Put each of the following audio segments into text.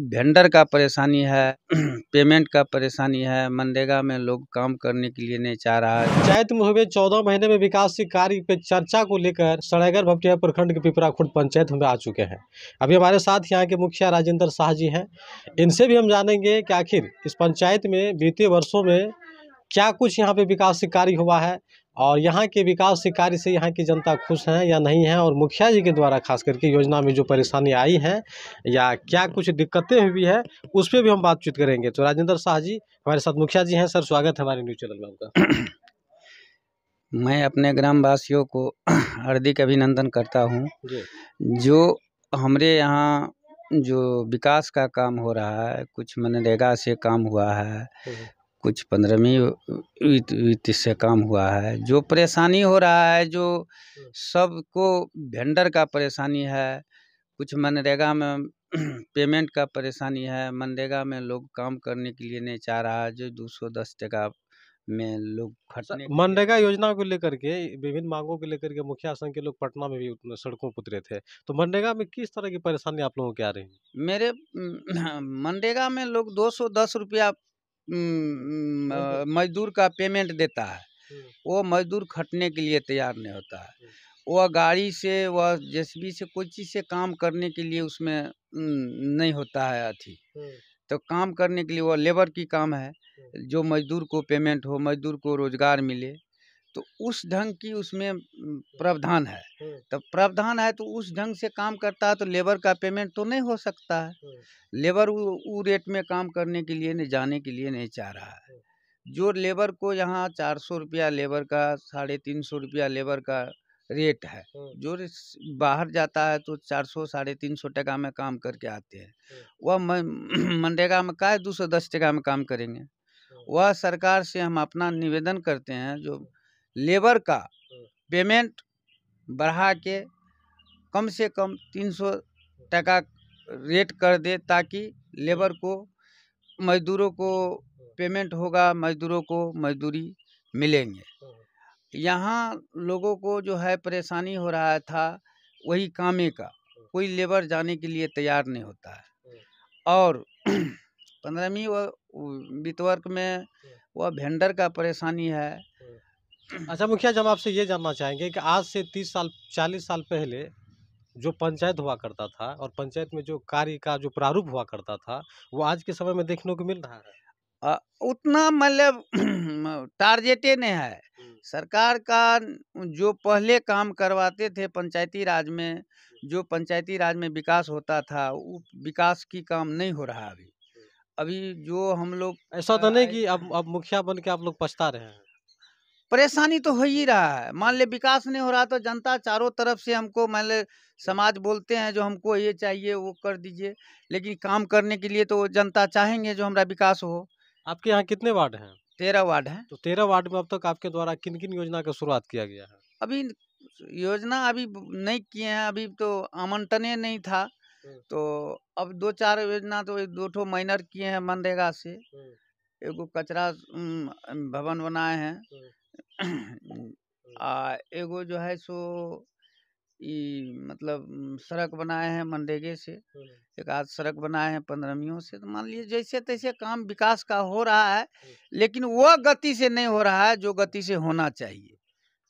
Vendor का परेशानी है, पेमेंट का परेशानी है, मनरेगा में लोग काम करने के लिए नहीं चाह रहा है। पंचायत में हुए 14 महीने में विकास के कार्य पे चर्चा को लेकर सरायगढ़ भपटिया प्रखंड के पिपरा खुर्द पंचायत में आ चुके हैं। अभी हमारे साथ यहाँ के मुखिया राजेंद्र शाह जी हैं। इनसे भी हम जानेंगे कि आखिर इस पंचायत में बीते वर्षों में क्या कुछ यहाँ पे विकास कार्य हुआ है और यहाँ के विकास कार्य से यहाँ की जनता खुश है या नहीं है, और मुखिया जी के द्वारा खास करके योजना में जो परेशानी आई है या क्या कुछ दिक्कतें हुई है उस पर भी हम बातचीत करेंगे। तो राजेंद्र शाह जी हमारे साथ मुखिया जी हैं। सर, स्वागत है हमारे न्यूज़ चैनल में आपका। मैं अपने ग्रामवासियों को हार्दिक अभिनंदन करता हूँ। जो हमारे यहाँ जो विकास का काम हो रहा है, कुछ मनरेगा से काम हुआ है, कुछ 15वीं वित्त से काम हुआ है। जो परेशानी हो रहा है, जो सबको वेंडर का परेशानी है, कुछ मनरेगा में पेमेंट का परेशानी है। मनरेगा में लोग काम करने के लिए नहीं चाह रहा है, जो 210 टका में लोग खटने। मनरेगा योजना को लेकर के विभिन्न मांगों को लेकर के मुखिया संघ के लोग पटना में भी सड़कों पर उतरे थे। तो मनरेगा में किस तरह की परेशानी आप लोगों की आ रही है? मेरे मनरेगा में लोग 210 रुपया मजदूर का पेमेंट देता है। वो मजदूर खटने के लिए तैयार नहीं होता है। वह गाड़ी से, वह जेसीबी से, कोई चीज़ से काम करने के लिए उसमें नहीं होता है अथी। तो काम करने के लिए वह लेबर की काम है। जो मजदूर को पेमेंट हो, मजदूर को रोजगार मिले, तो उस ढंग की उसमें प्रावधान है। तो प्रावधान है तो उस ढंग से काम करता है, तो लेबर का पेमेंट तो नहीं हो सकता है। लेबर वो रेट में काम करने के लिए नहीं, जाने के लिए नहीं चाह रहा है। जो लेबर को यहाँ 400 रुपया लेबर का, 350 रुपया लेबर का रेट है। जो बाहर जाता है तो 400 350 टका में काम करके आते हैं। वह मनरेगा में का 210 टका में काम करेंगे। वह सरकार से हम अपना निवेदन करते हैं, जो लेबर का पेमेंट बढ़ा के कम से कम 300 टका रेट कर दे, ताकि लेबर को, मजदूरों को पेमेंट होगा, मजदूरों को मजदूरी मिलेंगे। यहाँ लोगों को जो है परेशानी हो रहा था, वही कामे का, कोई लेबर जाने के लिए तैयार नहीं होता है। और 15वीं वित्त वर्ष में वह वेंडर का परेशानी है। अच्छा मुखिया, जब आपसे ये जानना चाहेंगे कि आज से 30 साल 40 साल पहले जो पंचायत हुआ करता था और पंचायत में जो कार्य का जो प्रारूप हुआ करता था, वो आज के समय में देखने को मिल रहा है? उतना मतलब टारगेटे नहीं है सरकार का। जो पहले काम करवाते थे पंचायती राज में, जो पंचायती राज में विकास होता था, वो विकास की काम नहीं हो रहा अभी। अभी जो हम लोग, ऐसा तो नहीं कि अब मुखिया बन के आप लोग पछता रहे हैं? परेशानी तो हो ही रहा है। मान ले विकास नहीं हो रहा तो जनता चारों तरफ से हमको, मान ले समाज बोलते हैं जो हमको ये चाहिए वो कर दीजिए, लेकिन काम करने के लिए तो जनता चाहेंगे जो हमारा विकास हो। आपके यहाँ कितने वार्ड हैं? 13 वार्ड हैं। तो 13 वार्ड में अब तक आपके द्वारा किन किन योजना का शुरुआत किया गया है? अभी योजना अभी नहीं किए हैं, अभी तो आमंत्रणे नहीं था। तो अब 2-4 योजना तो 2 माइनर किए हैं मनरेगा से। एगो कचरा भवन बनाए हैं। एगो जो है सो मतलब सड़क बनाए हैं मनरेगे से। एक आध सड़क बनाए हैं 15वीं से। तो मान लीजिए जैसे तैसे काम विकास का हो रहा है, लेकिन वह गति से नहीं हो रहा है जो गति से होना चाहिए।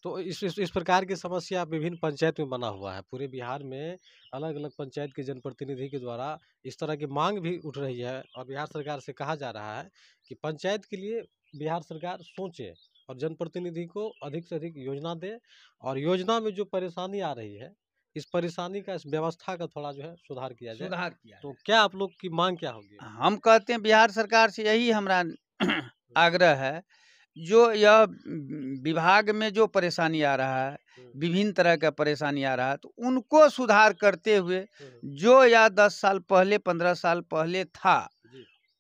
तो इस प्रकार की समस्या विभिन्न पंचायत में बना हुआ है। पूरे बिहार में अलग अलग पंचायत के जनप्रतिनिधि के द्वारा इस तरह की मांग भी उठ रही है और बिहार सरकार से कहा जा रहा है कि पंचायत के लिए बिहार सरकार सोचे और जनप्रतिनिधि को अधिक से अधिक योजना दे, और योजना में जो परेशानी आ रही है, इस परेशानी का, इस व्यवस्था का थोड़ा जो है सुधार किया जाए। तो क्या आप लोग की मांग क्या होगी? हम कहते हैं बिहार सरकार से यही हमारा आग्रह है, जो यह विभाग में जो परेशानी आ रहा है, विभिन्न तरह का परेशानी आ रहा है, तो उनको सुधार करते हुए जो या 10 साल पहले, 15 साल पहले था,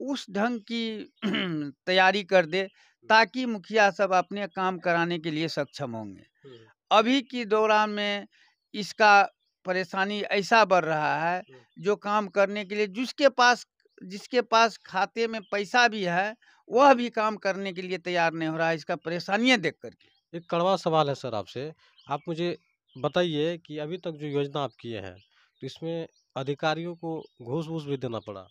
उस ढंग की तैयारी कर दे, ताकि मुखिया सब अपने काम कराने के लिए सक्षम होंगे। अभी की दौरान में इसका परेशानी ऐसा बढ़ रहा है, जो काम करने के लिए जिसके पास खाते में पैसा भी है, वह भी काम करने के लिए तैयार नहीं हो रहा है, इसका परेशानियां देख करके। एक कड़वा सवाल है सर आपसे। आप मुझे बताइए कि अभी तक जो योजना आप किए हैं, तो इसमें अधिकारियों को घूस वूस भी देना पड़ा।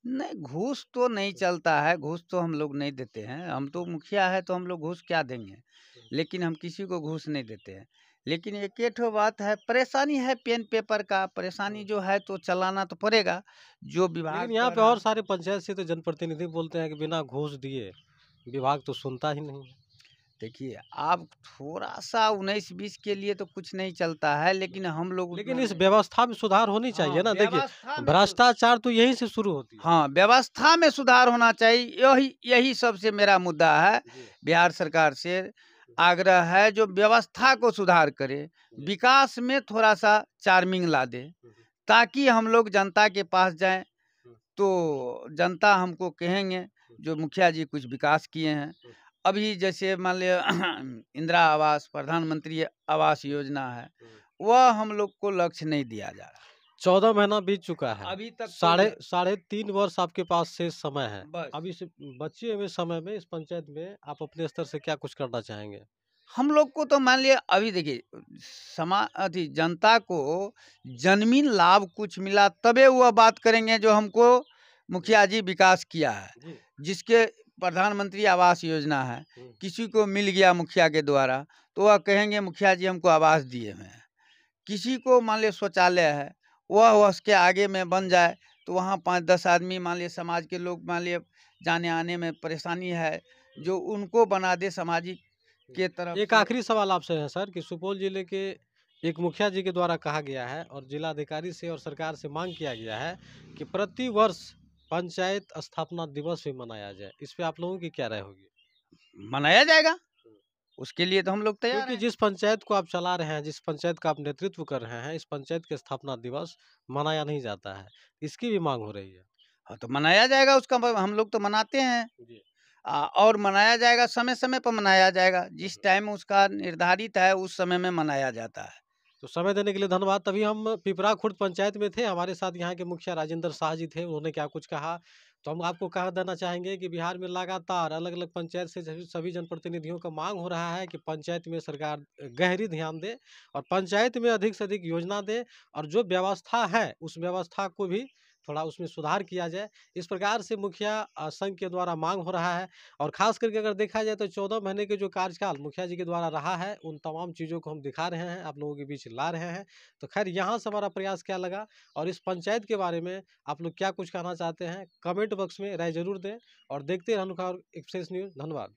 नहीं, घूस तो नहीं चलता है, घूस तो हम लोग नहीं देते हैं। हम तो मुखिया है तो हम लोग घूस क्या देंगे? लेकिन हम किसी को घूस नहीं देते हैं। लेकिन एक एक ठो बात है, परेशानी है पेन पेपर का, परेशानी जो है तो चलाना तो पड़ेगा। जो लेकिन विभाग यहाँ पे पर और सारे पंचायत से तो जनप्रतिनिधि बोलते हैं कि बिना घूस दिए विभाग तो सुनता ही नहीं है। देखिए, आप थोड़ा-सा 19-20 के लिए तो कुछ नहीं चलता है, लेकिन हम लोग लेकिन उतना इस नहीं। व्यवस्था में सुधार होनी हाँ, चाहिए ना। देखिए, व्यवस्था में भ्रष्टाचार तो यहीं से शुरू होती है। हाँ, व्यवस्था में सुधार होना चाहिए, यही यही सबसे मेरा मुद्दा है। जी, बिहार सरकार से आग्रह है, जो व्यवस्था को सुधार करे, जी। विकास में थोड़ा-सा चार्मिंग ला दे, ताकि हम लोग जनता के पास जाएँ, तो जनता हमको कहेंगे, जो मुखिया जी कुछ विकास किए हैं। अभी जैसे मान लिया इंदिरा आवास, प्रधानमंत्री आवास योजना है, वह हम लोग को लक्ष्य नहीं दिया जा रहा। 14 महीना बीत चुका है। अभी तक कोई साढ़े साढ़े 3 वर्ष आपके पास शेष समय है। बस अब इस बचे हुए समय में इस पंचायत में आप अपने स्तर से क्या कुछ करना चाहेंगे? हम लोग को तो मान लिया, अभी देखिए जनता को जन्मीन लाभ कुछ मिला तबे वह बात करेंगे, जो हमको मुखिया जी विकास किया है। जी। जिसके प्रधानमंत्री आवास योजना है, किसी को मिल गया मुखिया के द्वारा, तो वह कहेंगे मुखिया जी हमको आवास दिए हुए हैं। किसी को मान लिया शौचालय है, वह उसके आगे में बन जाए, तो वहाँ 5-10 आदमी मान लिया समाज के लोग मान लिया जाने आने में परेशानी है, जो उनको बना दे सामाजिक के तरफ एक से। आखिरी सवाल आपसे है सर कि सुपौल जिले के एक मुखिया जी के द्वारा कहा गया है और जिलाधिकारी से और सरकार से मांग किया गया है कि प्रति वर्ष पंचायत स्थापना दिवस भी मनाया जाए। इस पे आप लोगों की क्या राय होगी? मनाया जाएगा, उसके लिए तो हम लोग तैयार क्योंकि हैं। जिस पंचायत को आप चला रहे हैं, जिस पंचायत का आप नेतृत्व कर रहे हैं, इस पंचायत के स्थापना दिवस मनाया नहीं जाता है। इसकी भी मांग हो रही है। हाँ, तो मनाया जाएगा, उसका हम लोग तो मनाते हैं। जी। और मनाया जाएगा, समय-समय पर मनाया जाएगा। जिस टाइम उसका निर्धारित है, उस समय में मनाया जाता है। तो समय देने के लिए धन्यवाद। तभी हम पिपरा खुर्द पंचायत में थे, हमारे साथ यहाँ के मुखिया राजेंद्र शाह जी थे, उन्होंने क्या कुछ कहा, तो हम आपको कह देना चाहेंगे कि बिहार में लगातार अलग-अलग पंचायत से सभी जनप्रतिनिधियों का मांग हो रहा है कि पंचायत में सरकार गहरी ध्यान दे और पंचायत में अधिक से अधिक योजना दे और जो व्यवस्था है, उस व्यवस्था को भी थोड़ा उसमें सुधार किया जाए। इस प्रकार से मुखिया संघ के द्वारा मांग हो रहा है और ख़ास करके अगर देखा जाए तो 14 महीने के जो कार्यकाल मुखिया जी के द्वारा रहा है, उन तमाम चीज़ों को हम दिखा रहे हैं, आप लोगों के बीच ला रहे हैं। तो ख़ैर यहाँ से हमारा प्रयास क्या लगा और इस पंचायत के बारे में आप लोग क्या कुछ कहना चाहते हैं, कमेंट बॉक्स में राय ज़रूर दें और देखते रहें अनुखा एक्सप्रेस न्यूज़। धन्यवाद।